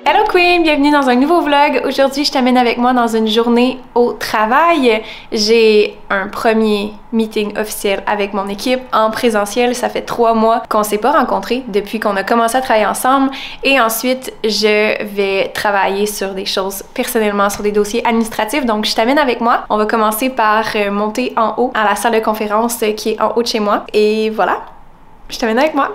Hello Queen, bienvenue dans un nouveau vlog. Aujourd'hui, je t'amène avec moi dans une journée au travail. J'ai un premier meeting officiel avec mon équipe en présentiel. Ça fait 3 mois qu'on s'est pas rencontrés depuis qu'on a commencé à travailler ensemble. Et ensuite, je vais travailler sur des choses personnellement, sur des dossiers administratifs. Donc, je t'amène avec moi. On va commencer par monter en haut à la salle de conférence qui est en haut de chez moi. Et voilà, je t'amène avec moi.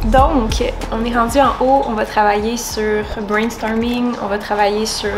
Donc, on est rendu en haut, on va travailler sur brainstorming, on va travailler sur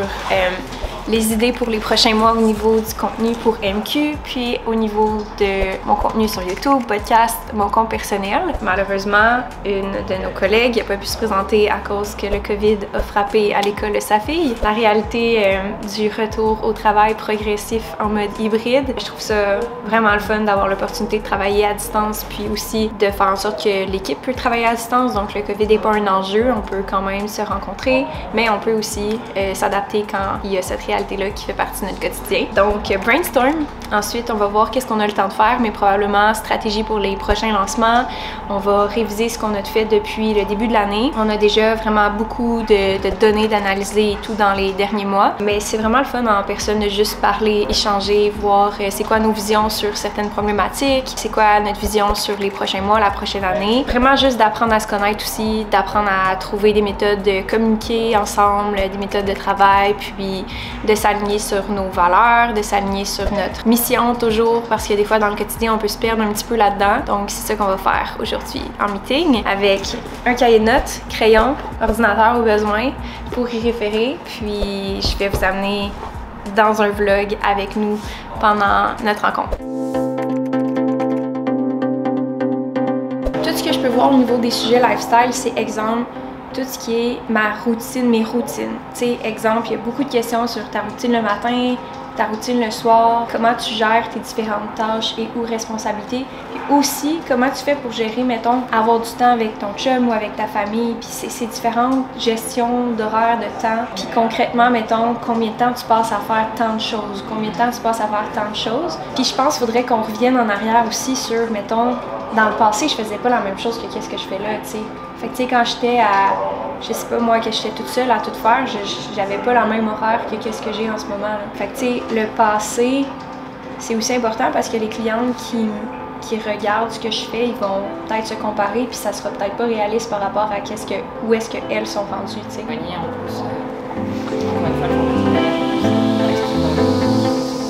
les idées pour les prochains mois au niveau du contenu pour MQ, puis au niveau de mon contenu sur YouTube, podcast, mon compte personnel. Malheureusement, une de nos collègues n'a pas pu se présenter à cause que le COVID a frappé à l'école de sa fille. La réalité du retour au travail progressif en mode hybride, je trouve ça vraiment le fun d'avoir l'opportunité de travailler à distance, puis aussi de faire en sorte que l'équipe peut travailler à distance. Donc le COVID n'est pas un enjeu, on peut quand même se rencontrer, mais on peut aussi s'adapter quand il y a cette réalité là qui fait partie de notre quotidien. Donc brainstorm, ensuite on va voir qu'est-ce qu'on a le temps de faire, mais probablement stratégie pour les prochains lancements. On va réviser ce qu'on a fait depuis le début de l'année. On a déjà vraiment beaucoup de données d'analyser et tout dans les derniers mois, mais c'est vraiment le fun en personne de juste parler, échanger, voir c'est quoi nos visions sur certaines problématiques, c'est quoi notre vision sur les prochains mois, la prochaine année. Vraiment juste d'apprendre à se connaître aussi, d'apprendre à trouver des méthodes de communiquer ensemble, des méthodes de travail, puis de s'aligner sur nos valeurs, de s'aligner sur notre mission toujours, parce que des fois dans le quotidien on peut se perdre un petit peu là-dedans. Donc c'est ça qu'on va faire aujourd'hui en meeting, avec un cahier de notes, crayon, ordinateur au besoin pour y référer, puis je vais vous amener dans un vlog avec nous pendant notre rencontre. Tout ce que je peux voir au niveau des sujets lifestyle, c'est exemple tout ce qui est ma routine, mes routines. Tu sais, exemple, il y a beaucoup de questions sur ta routine le matin, ta routine le soir, comment tu gères tes différentes tâches et ou responsabilités. Puis aussi, comment tu fais pour gérer, mettons, avoir du temps avec ton chum ou avec ta famille. Puis c'est différentes gestions d'horaire, de temps. Puis concrètement, mettons, combien de temps tu passes à faire tant de choses, combien de temps tu passes à faire tant de choses. Puis je pense qu'il faudrait qu'on revienne en arrière aussi sur, mettons, dans le passé, je faisais pas la même chose que qu'est-ce que je fais là, tu sais. Fait que tu sais, quand j'étais à, je sais pas moi, que j'étais toute seule à tout faire, j'avais pas la même horaire que qu'est-ce que j'ai en ce moment là. Fait que tu sais, le passé, c'est aussi important parce que les clientes qui regardent ce que je fais, ils vont peut-être se comparer puis ça sera peut-être pas réaliste par rapport à où est-ce qu'elles sont rendues, tu sais.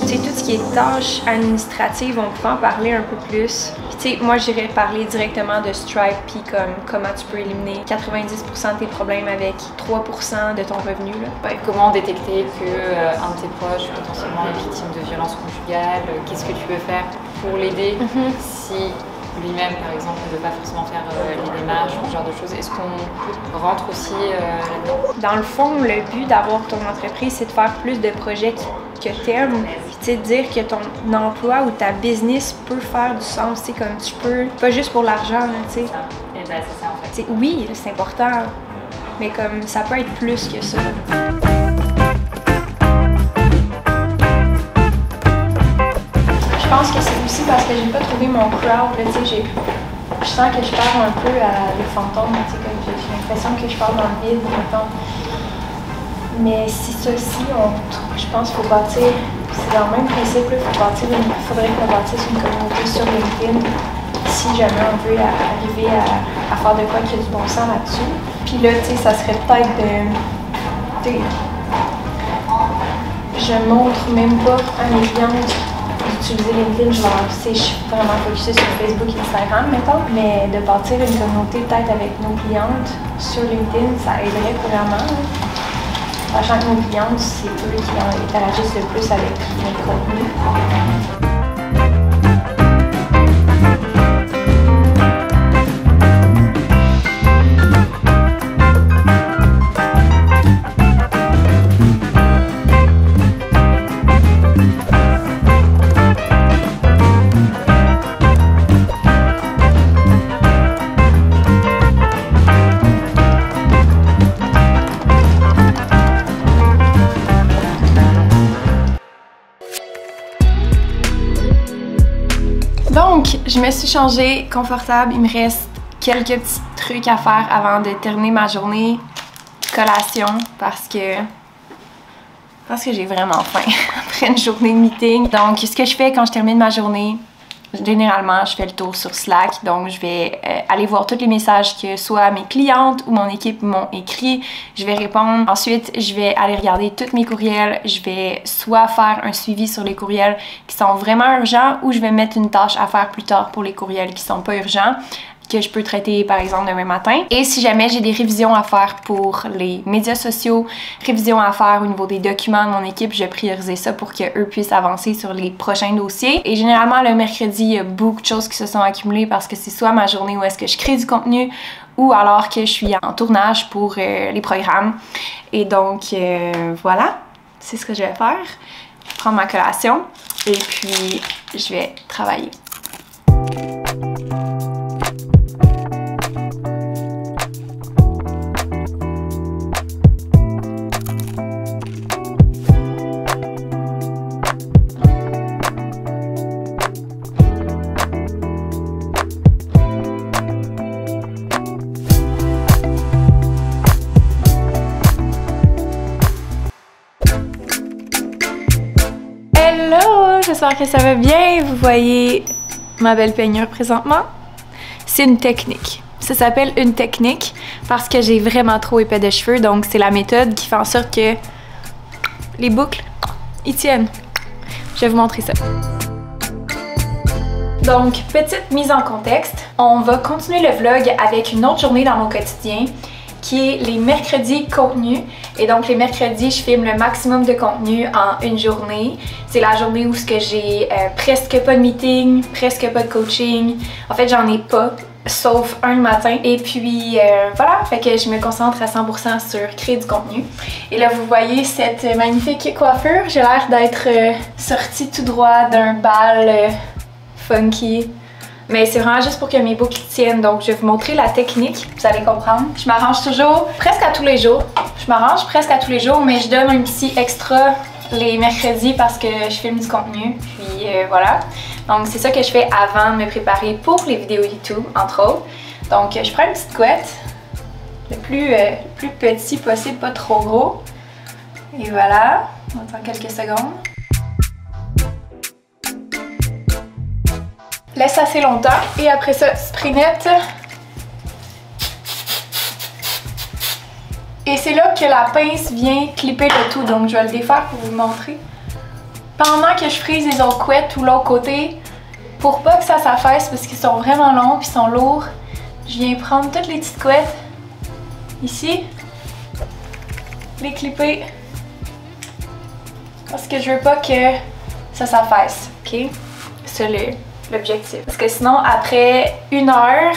Tu sais, tout ce qui est tâches administratives, on pourrait en parler un peu plus. Puis tu sais, moi j'irais parler directement de Stripe puis comme comment tu peux éliminer 90% de tes problèmes avec 3% de ton revenu là. Ouais, comment détecter que un de tes proches potentiellement est victime de violences conjugales, qu'est-ce que tu peux faire pour l'aider si lui-même par exemple ne veut pas forcément faire les démarches ou ce genre de choses. Est-ce qu'on rentre aussi là-dedans? Dans le fond, le but d'avoir ton entreprise, c'est de faire plus de projets que t'aimes. Puis tu sais, dire que ton emploi ou ta business peut faire du sens, tu sais, comme tu peux, pas juste pour l'argent, tu sais. Et ben c'est ça en fait. Oui, c'est important, mais comme ça peut être plus que ça. Je pense que c'est aussi parce que j'ai pas trouvé mon crowd, tu sais, je sens que je parle un peu à les fantômes, tu sais, comme j'ai l'impression que je parle dans le vide, mettons. Mais c'est ça aussi, je pense qu'il faut bâtir, c'est dans le même principe, il faudrait qu'on bâtisse une communauté sur LinkedIn si jamais on veut arriver à faire de quoi qu'il y a du bon sens là-dessus. Puis là, tu sais, ça serait peut-être de... Je montre même pas à mes clientes d'utiliser LinkedIn, je suis vraiment focusée sur Facebook et Instagram, mettons, mais de bâtir une communauté peut-être avec nos clientes sur LinkedIn, ça aiderait vraiment. Sachant que nos clientes, c'est eux qui interagissent le plus avec notre contenu. Donc, je me suis changée confortable. Il me reste quelques petits trucs à faire avant de terminer ma journée. Collation, parce que j'ai vraiment faim après une journée de meeting. Donc, ce que je fais quand je termine ma journée, généralement, je fais le tour sur Slack. Donc, je vais aller voir tous les messages que soit mes clientes ou mon équipe m'ont écrit. Je vais répondre. Ensuite, je vais aller regarder tous mes courriels. Je vais soit faire un suivi sur les courriels qui sont vraiment urgents ou je vais mettre une tâche à faire plus tard pour les courriels qui sont pas urgents, que je peux traiter par exemple demain matin. Et si jamais j'ai des révisions à faire pour les médias sociaux, révisions à faire au niveau des documents de mon équipe, je vais prioriser ça pour qu'eux puissent avancer sur les prochains dossiers. Et généralement le mercredi, il y a beaucoup de choses qui se sont accumulées parce que c'est soit ma journée où est-ce que je crée du contenu ou alors que je suis en tournage pour les programmes. Et donc voilà, c'est ce que je vais faire. Je vais prendre ma collation et puis je vais travailler. Hello, j'espère que ça va bien. Vous voyez ma belle peignure présentement. C'est une technique. Ça s'appelle une technique parce que j'ai vraiment trop épais de cheveux. Donc c'est la méthode qui fait en sorte que les boucles, ils tiennent. Je vais vous montrer ça. Donc, petite mise en contexte. On va continuer le vlog avec une autre journée dans mon quotidien qui est les mercredis contenus. Et donc les mercredis, je filme le maximum de contenu en une journée. C'est la journée où j'ai presque pas de meeting, presque pas de coaching. En fait, j'en ai pas, sauf un le matin. Et puis voilà, fait que je me concentre à 100% sur créer du contenu. Et là, vous voyez cette magnifique coiffure. J'ai l'air d'être sortie tout droit d'un bal funky. Mais c'est vraiment juste pour que mes boucles tiennent. Donc, je vais vous montrer la technique. Vous allez comprendre. Je m'arrange toujours presque à tous les jours. Je m'arrange presque à tous les jours, mais je donne un petit extra les mercredis parce que je filme du contenu. Puis voilà. Donc, c'est ça que je fais avant de me préparer pour les vidéos YouTube, entre autres. Donc, je prends une petite couette. Le plus petit possible, pas trop gros. Et voilà. On attend quelques secondes. Laisse assez longtemps et après ça, spray net. Et c'est là que la pince vient clipper le tout, donc je vais le défaire pour vous montrer. Pendant que je frise les autres couettes ou l'autre côté, pour pas que ça s'affaisse parce qu'ils sont vraiment longs puis sont lourds, je viens prendre toutes les petites couettes ici, les clipper parce que je veux pas que ça s'affaisse, ok? C'est l'objectif. Parce que sinon, après 1 heure,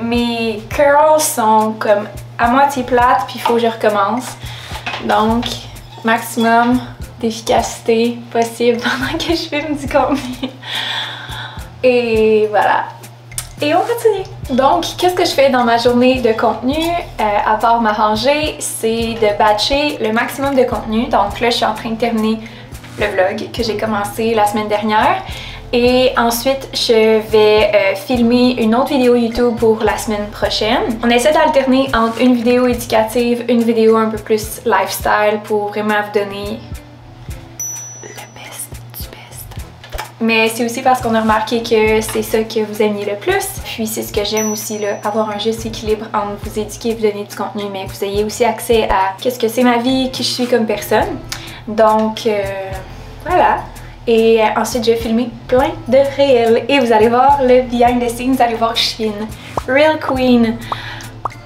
mes curls sont comme à moitié plates, puis il faut que je recommence. Donc, maximum d'efficacité possible pendant que je filme du contenu. Et voilà. Et on continue. Donc, qu'est-ce que je fais dans ma journée de contenu, à part m'arranger, c'est de batcher le maximum de contenu. Donc là, je suis en train de terminer le vlog que j'ai commencé la semaine dernière. Et ensuite, je vais filmer une autre vidéo YouTube pour la semaine prochaine. On essaie d'alterner entre une vidéo éducative, une vidéo un peu plus lifestyle pour vraiment vous donner le best du best. Mais c'est aussi parce qu'on a remarqué que c'est ça que vous aimiez le plus. Puis c'est ce que j'aime aussi, là, avoir un juste équilibre entre vous éduquer et vous donner du contenu, mais que vous ayez aussi accès à qu'est-ce que c'est ma vie, qui je suis comme personne. Donc, voilà. Et ensuite, je vais filmer plein de réels. Et vous allez voir le behind the scenes. Vous allez voir que je suis une real queen.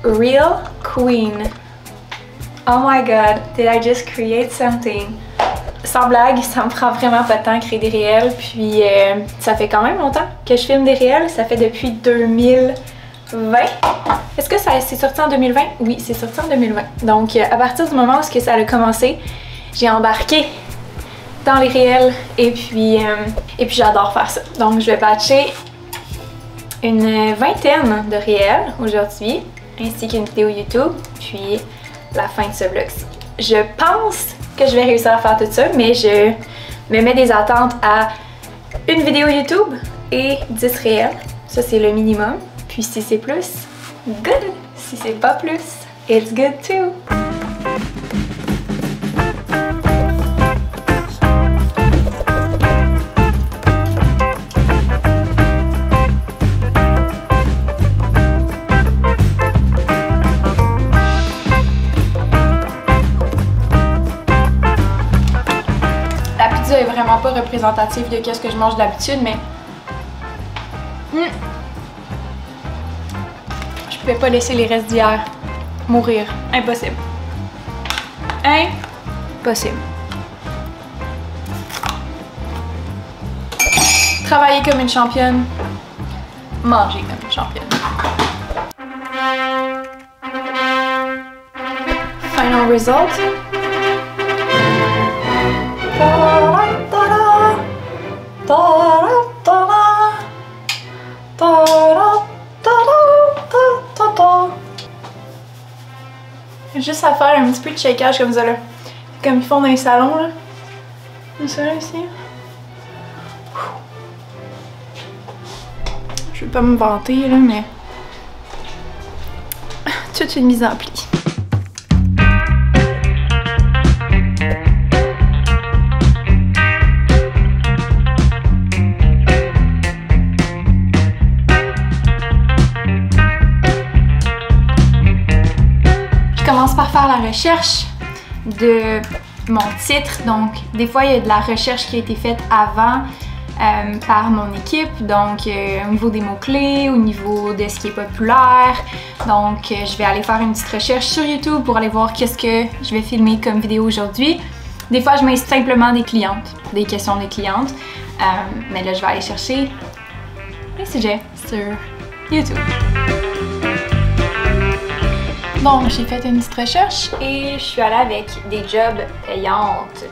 Real queen. Oh my god, did I just create something? Sans blague, ça me prend vraiment pas de temps à créer des réels. Puis ça fait quand même longtemps que je filme des réels. Ça fait depuis 2020. Est-ce que c'est sorti en 2020? Oui, c'est sorti en 2020. Donc à partir du moment où ça a commencé, j'ai embarqué dans les réels et puis j'adore faire ça. Donc je vais batcher une vingtaine de réels aujourd'hui ainsi qu'une vidéo YouTube puis la fin de ce vlog-ci. Je pense que je vais réussir à faire tout ça, mais je me mets des attentes à une vidéo YouTube et 10 réels. Ça c'est le minimum. Puis si c'est plus, good! Si c'est pas plus, it's good too! La pizza est vraiment pas représentative de ce que je mange d'habitude, mais je pouvais pas laisser les restes d'hier mourir. Impossible. Impossible. Travailler comme une championne, manger comme une championne. Final result. Juste à faire un petit peu de shakeage comme ça là. Comme ils font dans les salons là. Comme ça là ici. Je vais pas me vanter là, mais toute une mise en pli. Je commence par faire la recherche de mon titre. Donc, des fois, il y a de la recherche qui a été faite avant par mon équipe. Donc, au niveau des mots-clés, au niveau de ce qui est populaire. Donc, je vais aller faire une petite recherche sur YouTube pour aller voir qu'est-ce que je vais filmer comme vidéo aujourd'hui. Des fois, je mets simplement des clientes, des questions des clientes. Mais là, je vais aller chercher les sujets sur YouTube. Donc, j'ai fait une petite recherche et je suis allée avec des jobs payantes.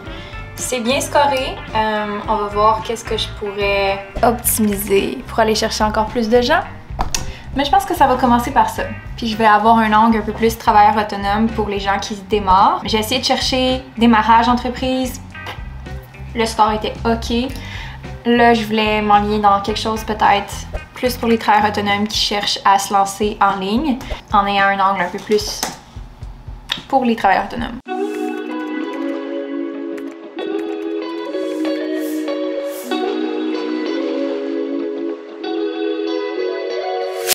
C'est bien scoré. On va voir qu'est-ce que je pourrais optimiser pour aller chercher encore plus de gens. Mais je pense que ça va commencer par ça. Puis je vais avoir un angle un peu plus travailleur autonome pour les gens qui se démarrent. J'ai essayé de chercher démarrage entreprise. Le score était OK. Là, je voulais m'enligner dans quelque chose peut-être plus pour les travailleurs autonomes qui cherchent à se lancer en ligne, en ayant un angle un peu plus pour les travailleurs autonomes.